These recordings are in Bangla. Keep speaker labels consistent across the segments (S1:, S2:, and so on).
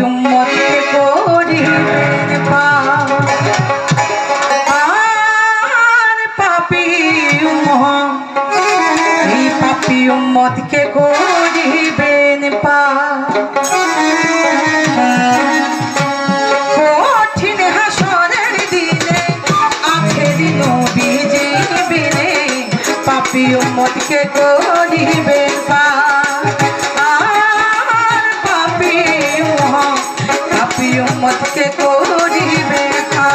S1: উম্মতকে করিবেন পার। আর পাপী উম্মত, এই পাপী উম্মতকে করিবেন পার। কঠিন হাসরের দিনে আখেরি নবীজি বিনে পাপী উম্মতকে করিবেন পার। আর পাপী উম্মতকে করিবেন পার।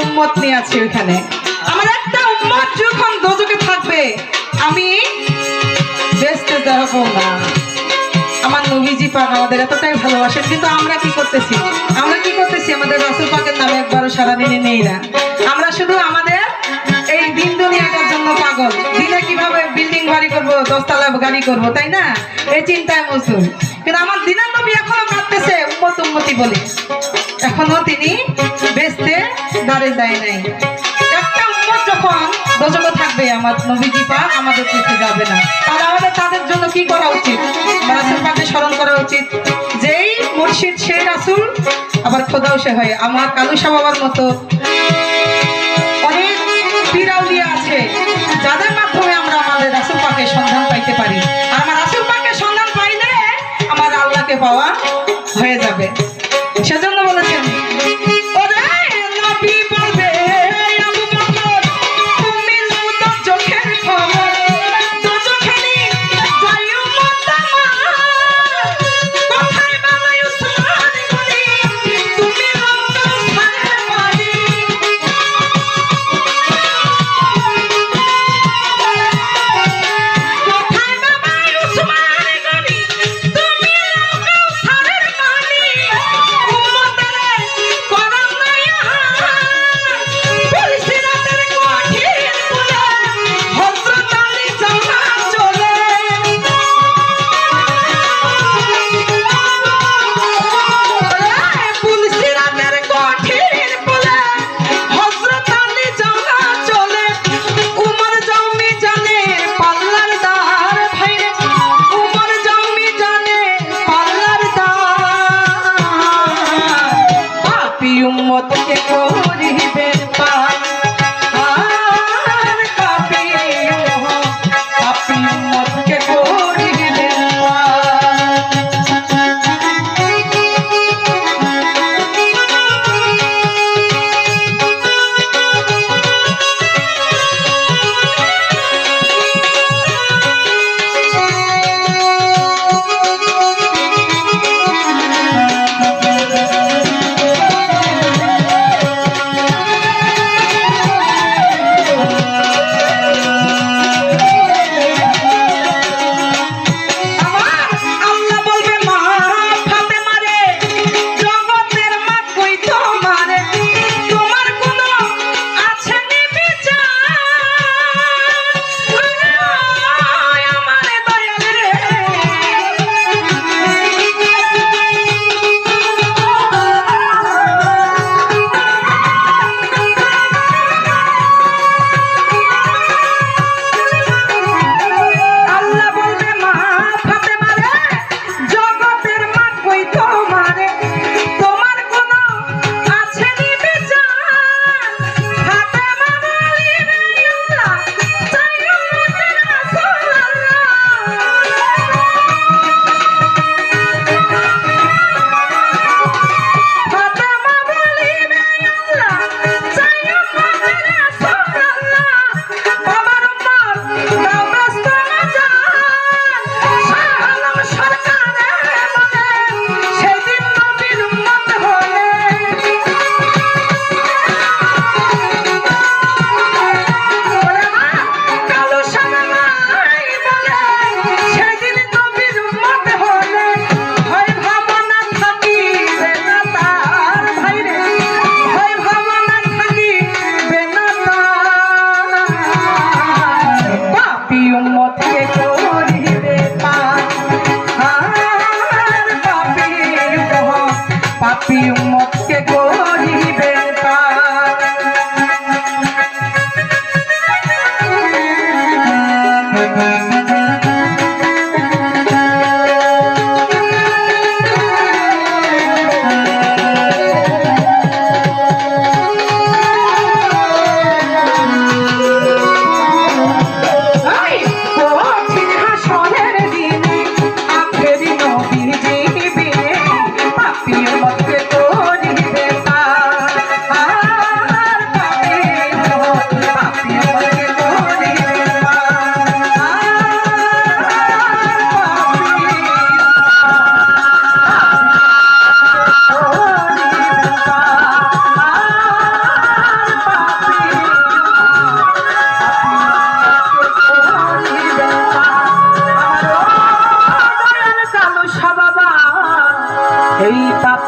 S2: উম্মত নিয়ে আছে ওখানে। আমার একটা উম্মত যখন দোজখে থাকবে আমি বেহেশতে যাব না। আমার নবীজি পাক আমাদের এতটাই ভালোবাসেন, কিন্তু আমরা কি করতেছি? আমাদের রাসূল পাকের নামে একবারও সারা দিনে নেই না। আমরা শুধু আমাদের এই দিন দুনিয়াটার জন্য পাগল। দিনে কিভাবে বিল্ডিং বাড়ি করব, 10 তলা গাড়ি করব, তাই না? এই চিন্তায় মশগুল। কিন্তু আমার দিনের নবী এখনো কাঁদতেছে উম্মত উম্মতি বলে, এখনো তিনি বেহেশতে দাঁড়িয়ে যায় নাই। একটা উম্মত যখন দোজখে থাকবে আমার নবীজি পাক আমাদের থেকে যাবে না। তাহলে আমাদের তাদের জন্য কি করা উচিত? রাসূল পাককে স্মরণ করা উচিত। যেই মুর্শিদ সেই রাসূল, আবার খোদাও সে হয়। আমার কালুসা বাবার মতো অনেক পীর আউলিয়া আছে যাদের মাধ্যমে আমরা আমাদের রাসূল পাকের সন্ধান পাইতে পারি। আর আমার রাসূল পাকের সন্ধান পাইলে আমার আল্লাহকে পাওয়া হয়ে যাবে। সেজন্য বলেছেন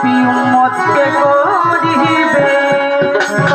S1: পাপী উম্মতকে করিবে